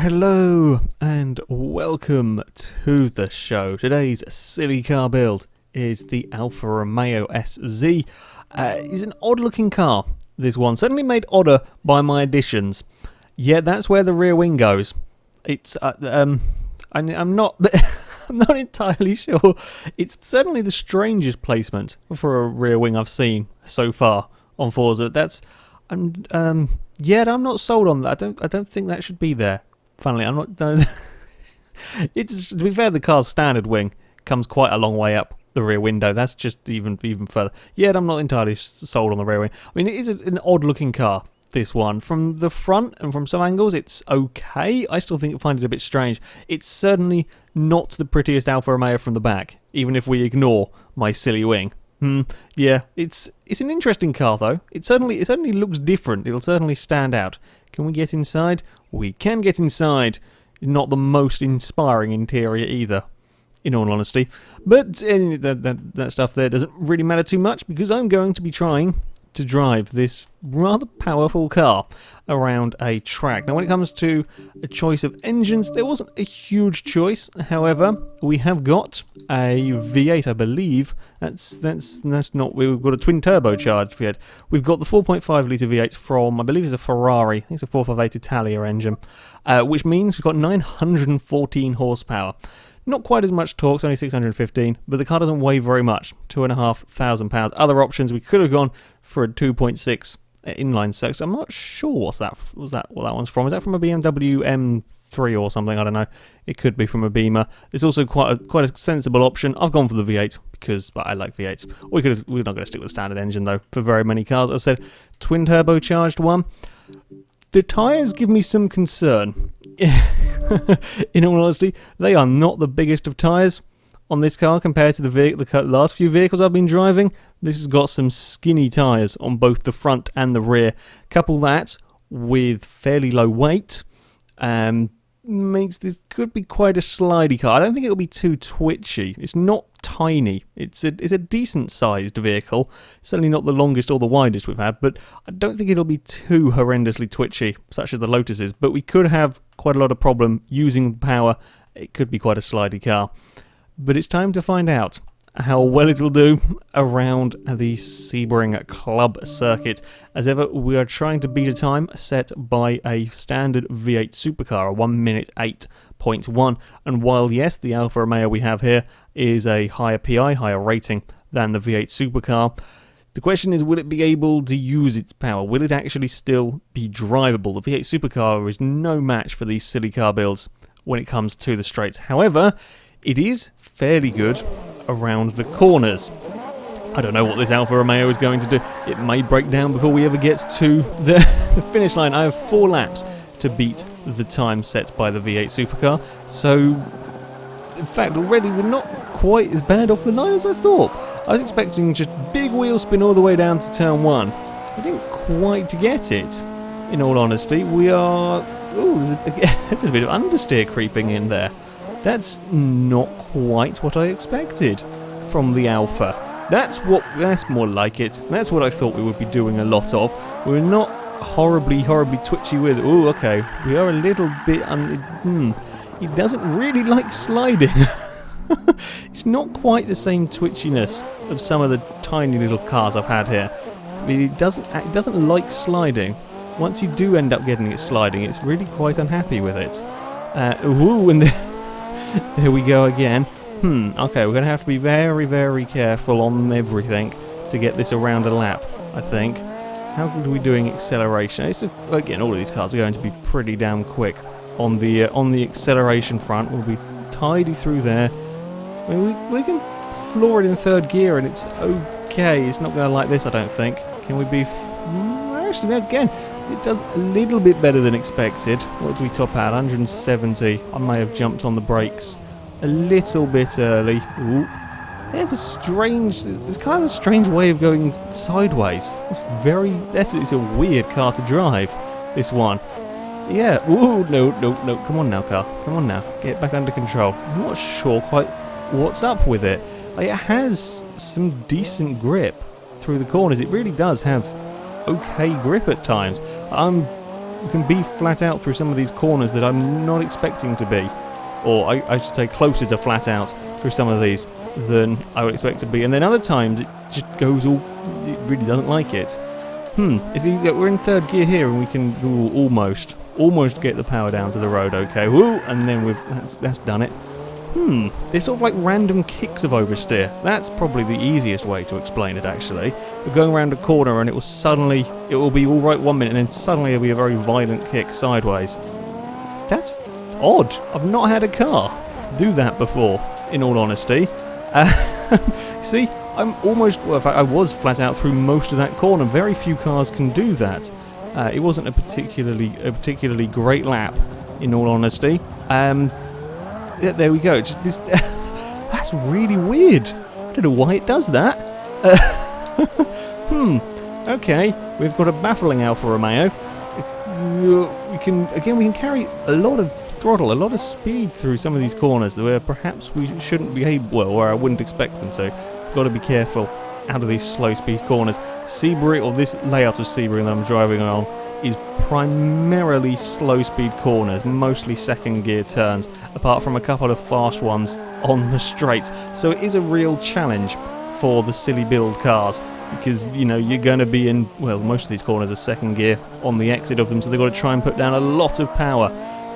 Hello and welcome to the show. Today's silly car build is the Alfa Romeo SZ. It's an odd looking car, this one. Certainly made odder by my additions. Yeah, that's where the rear wing goes. It's, I'm not... I'm not entirely sure. It's certainly the strangest placement for a rear wing I've seen so far on Forza. I'm not sold on that. I don't think that should be there. Funnily, I'm not. No. It's, to be fair, the car's standard wing comes quite a long way up the rear window. That's just even further. Yeah, I'm not entirely sold on the rear wing. I mean, it is an odd-looking car. This one, from the front and from some angles, it's okay. I still find it a bit strange. It's certainly not the prettiest Alfa Romeo from the back, even if we ignore my silly wing. Yeah, it's an interesting car though. It certainly looks different. It'll certainly stand out. Can we get inside? We can get inside. Not the most inspiring interior either, in all honesty. But that stuff there doesn't really matter too much because I'm going to be trying to drive this rather powerful car around a track. Now, when it comes to a choice of engines, there wasn't a huge choice. However, we have got a V8, I believe. That's not. We've got a twin turbocharged V8. We've got the 4.5 litre V8 from, I believe, it's a Ferrari. I think it's a 458 Italia engine, which means we've got 914 horsepower. Not quite as much torque, it's only 615, but the car doesn't weigh very much, 2,500 pounds. Other options, we could have gone for a 2.6 inline six. I'm not sure what that one's from. Is that from a BMW M3 or something? I don't know. It could be from a Beamer. It's also quite a sensible option. I've gone for the V8 because I like V8s. We're not going to stick with the standard engine though for very many cars. As I said, twin turbocharged one. The tyres give me some concern. In all honesty, they are not the biggest of tyres on this car compared to the last few vehicles I've been driving. This has got some skinny tyres on both the front and the rear. Couple that with fairly low weight, makes this could be quite a slidey car. I don't think it'll be too twitchy. It's not tiny. It's a decent sized vehicle. Certainly not the longest or the widest we've had, but I don't think it'll be too horrendously twitchy, such as the Lotus is. But we could have quite a lot of problem using power. It could be quite a slidey car. But it's time to find out how well it'll do around the Sebring Club circuit. As ever, we are trying to beat a time set by a standard V8 supercar, a 1 minute 8.1. And while, yes, the Alfa Romeo we have here is a higher PI, higher rating than the V8 supercar, the question is, will it be able to use its power? Will it actually still be drivable? The V8 supercar is no match for these silly car builds when it comes to the straights. However, it is fairly good around the corners. I don't know what this Alfa Romeo is going to do. It may break down before we ever get to the finish line. I have 4 laps to beat the time set by the V8 supercar. So, in fact, already we're not quite as bad off the line as I thought. I was expecting just big wheel spin all the way down to turn 1. I didn't quite get it, in all honesty. We are... Oh, there's a bit of understeer creeping in there. That's not quite what I expected from the Alfa. That's more like it. That's what I thought we would be doing a lot of. We're not horribly twitchy with it. Oh, okay. We are a little bit... It doesn't really like sliding. It's not quite the same twitchiness of some of the tiny little cars I've had here. I mean, it doesn't like sliding. Once you do end up getting it sliding, it's really quite unhappy with it. And there we go again. Okay, we're going to have to be very, very careful on everything to get this around a lap, I think. How good are we doing acceleration? Again, all of these cars are going to be pretty damn quick on the acceleration front. We'll be tidy through there. I mean, we can floor it in third gear and it's okay. It's not going to like this, I don't think. Can we be... Actually, again, it does a little bit better than expected. What did we top out? 170. I may have jumped on the brakes a little bit early. Ooh. This car has a strange way of going sideways. It's a weird car to drive, this one. Yeah, ooh, no, come on now, car. Come on now, get back under control. I'm not sure quite what's up with it. It has some decent grip through the corners. It really does have okay grip at times. I'm be flat out through some of these corners that I'm not expecting to be, or I should say closer to flat out through some of these than I would expect to be. And then other times it just goes it really doesn't like it. We're in third gear here, and we can almost get the power down to the road. Okay, woo, and then that's done it. They're sort of like random kicks of oversteer. That's probably the easiest way to explain it, actually. We're going around a corner and it will be all right 1 minute, and then suddenly there'll be a very violent kick sideways. That's odd. I've not had a car do that before, in all honesty. See, I was flat out through most of that corner. Very few cars can do that. It wasn't a particularly great lap, in all honesty. Yeah, there we go. That's really weird. I don't know why it does that. Okay, we've got a baffling Alfa Romeo. We can carry a lot of throttle, a lot of speed through some of these corners where perhaps we shouldn't behave well, or I wouldn't expect them to. Got to be careful out of these slow speed corners. Seabury, or this layout of Seabury that I'm driving on, is primarily slow speed corners, mostly second gear turns, apart from a couple of fast ones on the straights. So it is a real challenge for the silly build cars, because you're going to be in, well, most of these corners are second gear on the exit of them, so they've got to try and put down a lot of power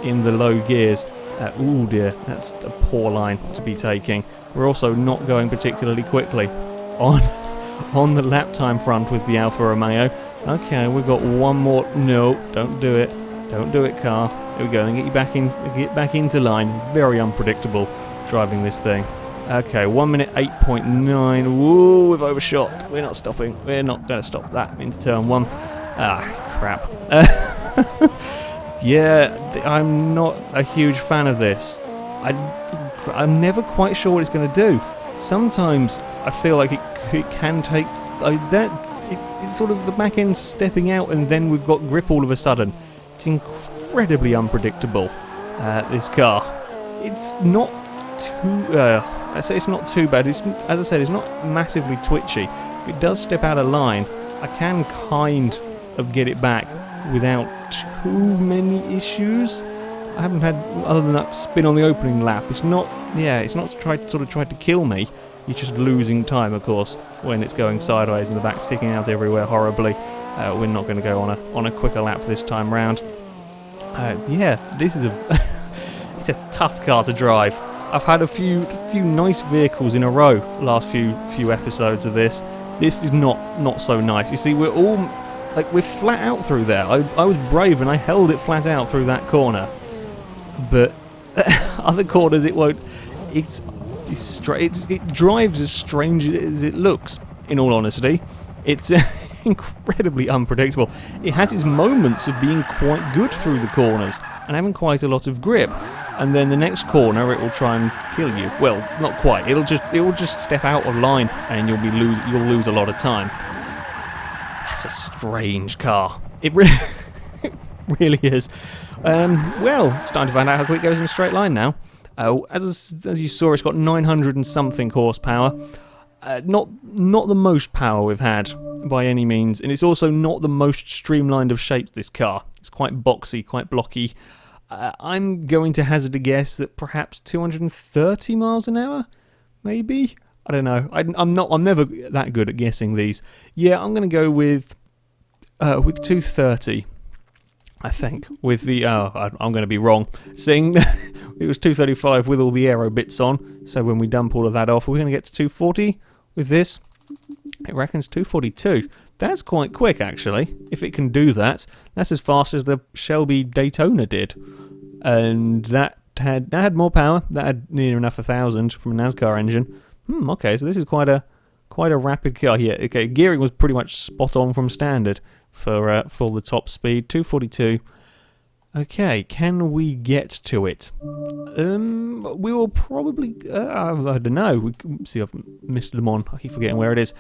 in the low gears. Oh dear, that's a poor line to be taking. We're also not going particularly quickly on the lap time front with the Alfa Romeo. Okay, we've got one more. No, don't do it. Don't do it, car. Here we go, and get back into line. Very unpredictable driving this thing. Okay, 1 minute 8.9. Woo, we've overshot. We're not stopping. We're not going to stop that into turn one. Ah, crap. Yeah, I'm not a huge fan of this. I'm never quite sure what it's going to do. Sometimes I feel like it can take it's sort of the back end stepping out, and then we've got grip all of a sudden. It's incredibly unpredictable, this car. It's not too I say it's not too bad. As I said, it's not massively twitchy. If it does step out of line, I can kind of get it back without too many issues. I haven't had, other than that spin on the opening lap. It's not tried to kill me. You're just losing time, of course, when it's going sideways and the back's kicking out everywhere horribly. We're not going to go on a quicker lap this time round. Yeah, this is it's a tough car to drive. I've had a few nice vehicles in a row last few episodes of this. This is not so nice. You see, we're flat out through there. I was brave and I held it flat out through that corner. But other corners it won't. It drives as strange as it looks, in all honesty. It's incredibly unpredictable. It has its moments of being quite good through the corners and having quite a lot of grip, and then the next corner it will try and kill you. Well, not quite. It will just step out of line and you'll lose a lot of time. That's a strange car. It really is. Well, it's time to find out how quick it goes in a straight line now. As you saw, it's got 900 and something horsepower. Not the most power we've had by any means, and it's also not the most streamlined of shapes, this car. It's quite boxy, quite blocky. I'm going to hazard a guess that perhaps 230 miles an hour, maybe? I don't know. I'm never that good at guessing these. Yeah, I'm going to go with 230. I think, with the, I'm going to be wrong, seeing it was 235 with all the aero bits on, so when we dump all of that off, we're going to get to 240 with this. It reckons 242. That's quite quick, actually, if it can do that. That's as fast as the Shelby Daytona did, and that had more power. That had near enough 1,000 from a NASCAR engine. Okay, so this is quite a rapid car. Yeah, okay, gearing was pretty much spot on from standard for the top speed, 242. Okay, can we get to it? We will probably, I don't know. See, I've missed them on. I keep forgetting where it is.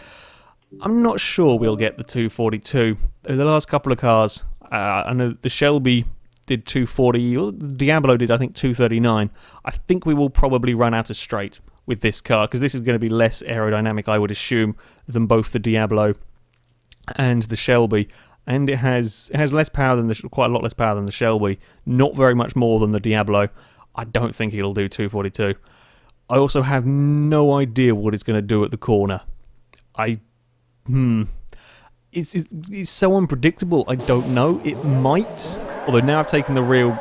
I'm not sure we'll get the 242. The last couple of cars, I know the Shelby did 240, or the Diablo did, I think, 239. I think we will probably run out of straight with this car, because this is going to be less aerodynamic, I would assume, than both the Diablo and the Shelby. and it has less power than quite a lot less power than the Shelby. Not very much more than the Diablo. I don't think it'll do 242. I also have no idea what it's going to do at the corner. It's so unpredictable. I don't know. It might. Although now I've taken the rear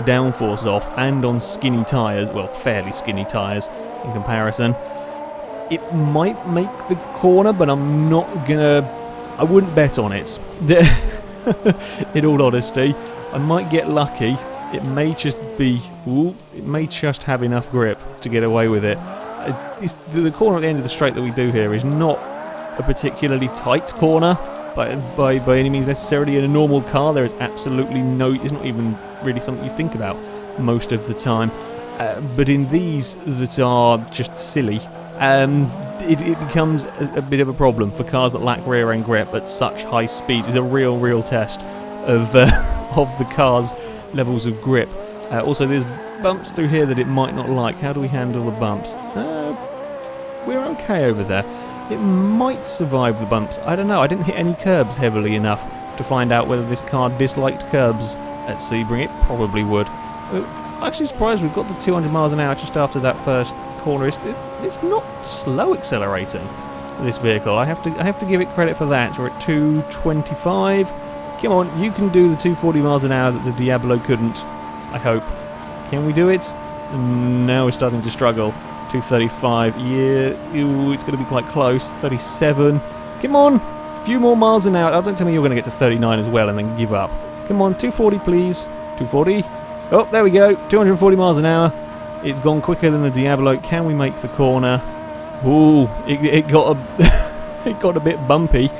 downforce off and on skinny tyres, well, fairly skinny tyres in comparison, it might make the corner, but I'm not gonna. I wouldn't bet on it. In all honesty, I might get lucky. It may just be. It may just have enough grip to get away with it. The corner at the end of the straight that we do here is not a particularly tight corner by any means necessarily. In a normal car, there is absolutely no. It's not even really something you think about most of the time. But in these that are just silly, it becomes a bit of a problem for cars that lack rear end grip at such high speeds. It's a real test of the car's levels of grip. Also, there's bumps through here that it might not like. How do we handle the bumps? We're okay over there. It might survive the bumps. I don't know. I didn't hit any curbs heavily enough to find out whether this car disliked curbs at Sebring. It probably would. I'm actually surprised we've got to 200 miles an hour just after that first corner. It's not slow accelerating, this vehicle. I have to give it credit for that. We're at 225. Come on, you can do the 240 miles an hour that the Diablo couldn't, I hope. Can we do it? Now we're starting to struggle. 235, yeah, ooh, it's going to be quite close. 37, come on, a few more miles an hour. Don't tell me you're going to get to 39 as well and then give up. Come on, 240 please, 240. Oh, there we go, 240 miles an hour. It's gone quicker than the Diablo. Can we make the corner? Ooh, it got a it got a bit bumpy.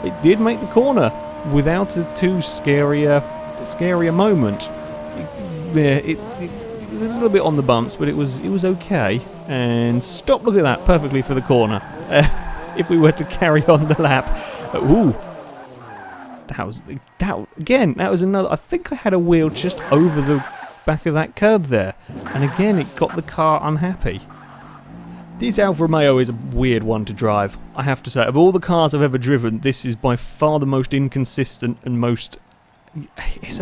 It did make the corner without a too scarier moment. It was a little bit on the bumps, but it was okay. And stop! Look at that, perfectly for the corner. If we were to carry on the lap, ooh, that was another. I think I had a wheel just over the back of that curb there, and again it got the car unhappy. This Alfa Romeo is a weird one to drive, I have to say. Of all the cars I've ever driven, this is by far the most inconsistent and most. It's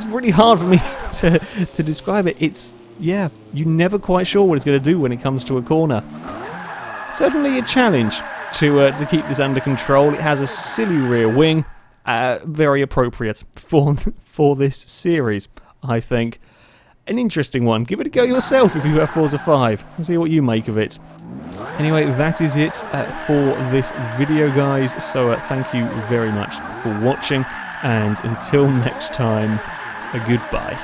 really hard for me to describe it. You're never quite sure what it's going to do when it comes to a corner. Certainly a challenge to keep this under control. It has a silly rear wing, very appropriate for this series, I think. An interesting one. Give it a go yourself if you have Forza 5 and see what you make of it. Anyway, that is it for this video, guys. So thank you very much for watching. And until next time, goodbye.